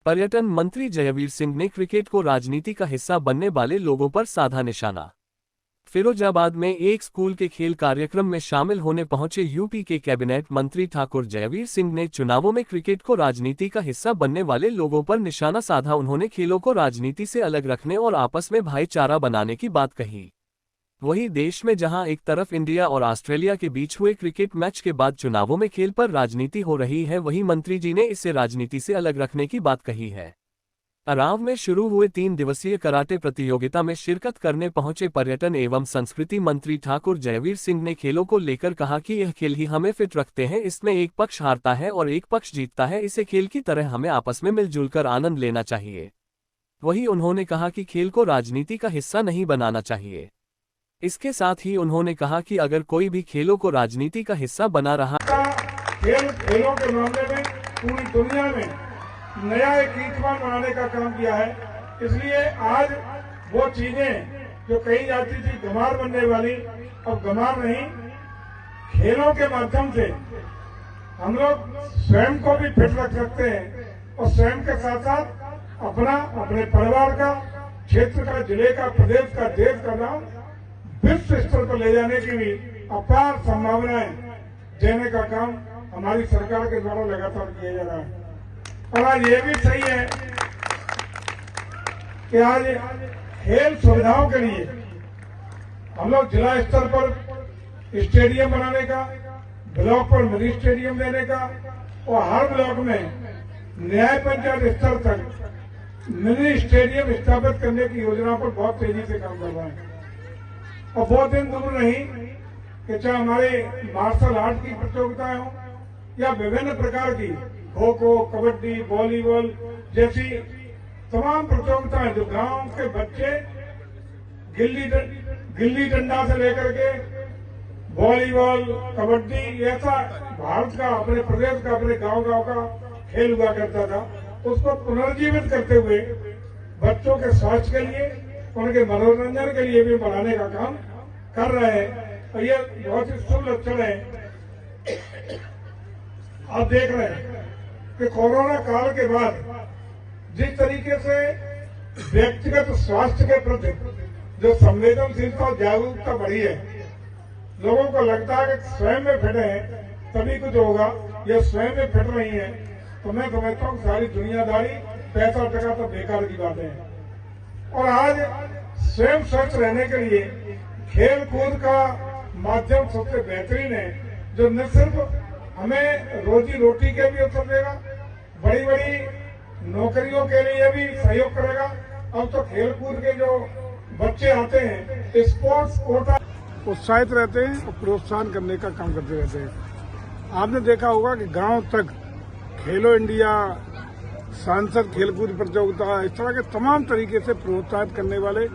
पर्यटन मंत्री जयवीर सिंह ने क्रिकेट को राजनीति का हिस्सा बनने वाले लोगों पर साधा निशाना। फिरोजाबाद में एक स्कूल के खेल कार्यक्रम में शामिल होने पहुंचे यूपी के कैबिनेट मंत्री ठाकुर जयवीर सिंह ने चुनावों में क्रिकेट को राजनीति का हिस्सा बनने वाले लोगों पर निशाना साधा। उन्होंने खेलों को राजनीति से अलग रखने और आपस में भाईचारा बनाने की बात कही। वहीं देश में जहां एक तरफ इंडिया और ऑस्ट्रेलिया के बीच हुए क्रिकेट मैच के बाद चुनावों में खेल पर राजनीति हो रही है, वहीं मंत्री जी ने इसे राजनीति से अलग रखने की बात कही है। अराव में शुरू हुए 3 दिवसीय कराटे प्रतियोगिता में शिरकत करने पहुंचे पर्यटन एवं संस्कृति मंत्री ठाकुर जयवीर सिंह ने खेलों को लेकर कहा कि यह खेल ही हमें फिट रखते हैं। इसमें एक पक्ष हारता है और एक पक्ष जीतता है। इसे खेल की तरह हमें आपस में मिलजुल कर आनंद लेना चाहिए। वहीं उन्होंने कहा कि खेल को राजनीति का हिस्सा नहीं बनाना चाहिए। इसके साथ ही उन्होंने कहा कि अगर कोई भी खेलों को राजनीति का हिस्सा बना रहा खेलों के मामले में पूरी दुनिया में नया एक कीर्तिमान बनाने का काम किया है। इसलिए आज वो चीजें जो कही जाती थी गंवार बनने वाली, अब गंवार नहीं, खेलों के माध्यम से हम लोग स्वयं को भी फिट रख सकते हैं और स्वयं के साथ साथ अपने परिवार का, क्षेत्र का, जिले का, प्रदेश का, देश का नाम विश्व स्तर पर ले जाने की भी अपार संभावनाएं देने का काम हमारी सरकार के द्वारा लगातार किया जा रहा है। और आज ये भी सही है कि आज खेल सुविधाओं के लिए हम लोग जिला स्तर पर स्टेडियम बनाने का, ब्लॉक पर मिनी स्टेडियम देने का और हर ब्लॉक में न्याय पंचायत स्तर तक मिनी स्टेडियम स्थापित करने की योजना पर बहुत तेजी से काम कर रहा है। और बहुत दिन दूर नहीं कि चाहे हमारे मार्शल आर्ट की प्रतियोगिताएं हो या विभिन्न प्रकार की खो खो, कबड्डी, वॉलीबॉल जैसी तमाम प्रतियोगिताएं जो गांव के बच्चे गिल्ली डंडा से लेकर के वॉलीबॉल, कबड्डी, ऐसा भारत का, अपने प्रदेश का, अपने गांव का खेल हुआ करता था, उसको पुनर्जीवित करते हुए बच्चों के स्वास्थ्य के लिए, उनके मनोरंजन के लिए भी बढ़ाने का काम कर रहे हैं। और ये बहुत ही शुभ लक्षण है। आप देख रहे हैं कि कोरोना काल के बाद जिस तरीके से व्यक्तिगत स्वास्थ्य के प्रति जो संवेदनशीलता और जागरूकता बढ़ी है, लोगों को लगता है कि स्वयं में फिट है तभी कुछ होगा, यह स्वयं में फिट नहीं है तो मैं समझता हूँ सारी दुनियादारी, पैसा टका तो बेकार की बात है। और आज स्वयं स्वस्थ रहने के लिए खेल कूद का माध्यम सबसे बेहतरीन है, जो न सिर्फ हमें रोजी रोटी के भी अवसर देगा, बड़ी बड़ी नौकरियों के लिए भी सहयोग करेगा। अब तो खेल कूद के जो बच्चे आते हैं स्पोर्ट्स कोटा उत्साहित रहते हैं और प्रोत्साहन करने का काम करते रहते हैं। आपने देखा होगा कि गांव तक खेलो इंडिया, सांसद खेलकूद प्रतियोगिता, इस तरह के तमाम तरीके से प्रोत्साहित करने वाले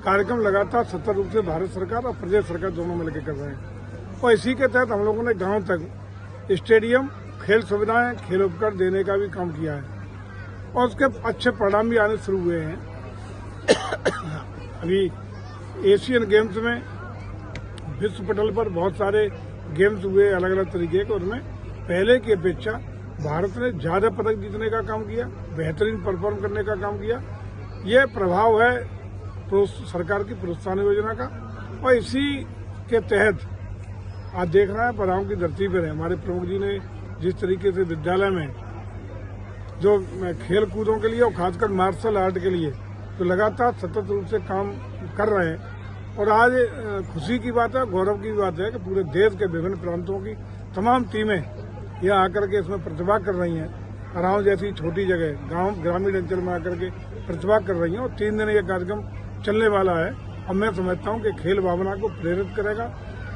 कार्यक्रम लगातार सतत रूप से भारत सरकार और प्रदेश सरकार दोनों मिलकर कर रहे हैं। और इसी के तहत हम लोगों ने गांव तक स्टेडियम, खेल सुविधाएं, खेल उपकरण देने का भी काम किया है और उसके अच्छे परिणाम भी आने शुरू हुए हैं। अभी एशियन गेम्स में विश्व पटल पर बहुत सारे गेम्स हुए अलग अलग तरीके के, उनमें पहले की अपेक्षा भारत ने ज्यादा पदक जीतने का काम किया, बेहतरीन परफॉर्म करने का काम किया। ये प्रभाव है सरकार की प्रोत्साहन योजना का। और इसी के तहत आज देख रहे हैं पराओं की धरती पर है, हमारे प्रमुख जी ने जिस तरीके से विद्यालय में जो खेल कूदों के लिए और खासकर मार्शल आर्ट के लिए तो लगातार सतत रूप से काम कर रहे हैं। और आज खुशी की बात है, गौरव की बात है कि पूरे देश के विभिन्न प्रांतों की तमाम टीमें यहाँ आकर के इसमें प्रतिभा कर रही हैं। अराव जैसी छोटी जगह, गांव, ग्रामीण अंचल में आकर के प्रतिभा कर रही हैं और 3 दिन ये कार्यक्रम चलने वाला है। और मैं समझता हूँ कि खेल भावना को प्रेरित करेगा,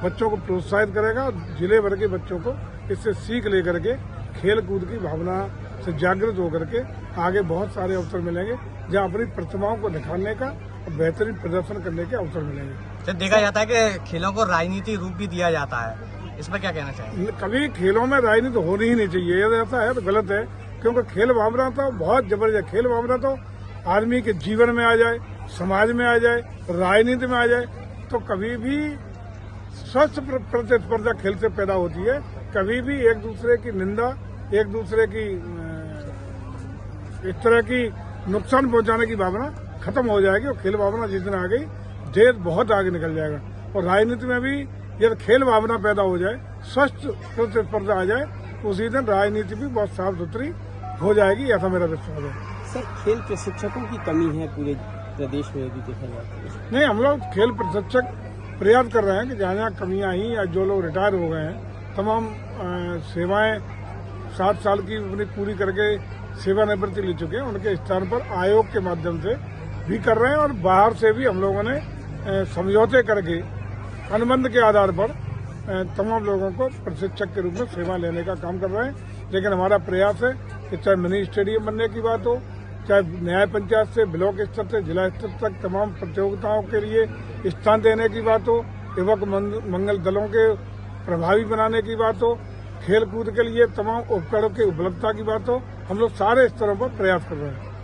बच्चों को प्रोत्साहित करेगा, जिले भर के बच्चों को इससे सीख लेकर के खेल कूद की भावना से जागृत होकर के आगे बहुत सारे अवसर मिलेंगे जहाँ अपनी प्रतिभाओं को दिखाने का और बेहतरीन प्रदर्शन करने के अवसर मिलेंगे। तो देखा जाता है कि खेलों को राजनीति रूप भी दिया जाता है, इस पर क्या कहना चाहिए? कभी खेलों में राजनीति होनी ही नहीं चाहिए, यदि ऐसा है तो गलत है, क्योंकि खेल भावना तो बहुत जबरदस्त, खेल भावना तो आदमी के जीवन में आ जाए, समाज में आ जाए, राजनीति में आ जाए तो कभी भी स्वस्थ प्रतिस्पर्धा खेल से पैदा होती है। कभी भी एक दूसरे की निंदा, एक दूसरे की इस तरह की नुकसान पहुंचाने की भावना खत्म हो जाएगी और खेल भावना जिस दिन आ गई देश बहुत आगे निकल जाएगा। और राजनीति में भी यदि खेल भावना पैदा हो जाए, स्वस्थ प्रतिस्पर्धा आ जाए, तो उसी दिन राजनीति भी बहुत साफ सुथरी हो जाएगी, ऐसा मेरा विश्वास है। सर, खेल प्रशिक्षकों की कमी है पूरे प्रदेश में यदि देखा जाए तो? नहीं, हम लोग खेल प्रशिक्षक प्रयास कर रहे हैं कि जहाँ जहाँ कमियां आई या जो लोग रिटायर हो गए हैं, तमाम सेवाएं 60 साल की अपनी पूरी करके सेवानिवृत्ति ले चुके हैं, उनके स्थान पर आयोग के माध्यम से भी कर रहे हैं। और बाहर से भी हम लोगों ने समझौते करके अनुबंध के आधार पर तमाम लोगों को प्रशिक्षक के रूप में सेवा लेने का काम कर रहे हैं। लेकिन हमारा प्रयास है कि चाहे मिनी स्टेडियम बनने की बात हो, चाहे न्याय पंचायत से ब्लॉक स्तर से जिला स्तर तक तमाम प्रतियोगिताओं के लिए स्थान देने की बात हो, युवक मंगल दलों के प्रभावी बनाने की बात हो, खेल कूद के लिए तमाम उपकरणों की उपलब्धता की बात हो, हम लोग सारे स्तरों पर प्रयास कर रहे हैं।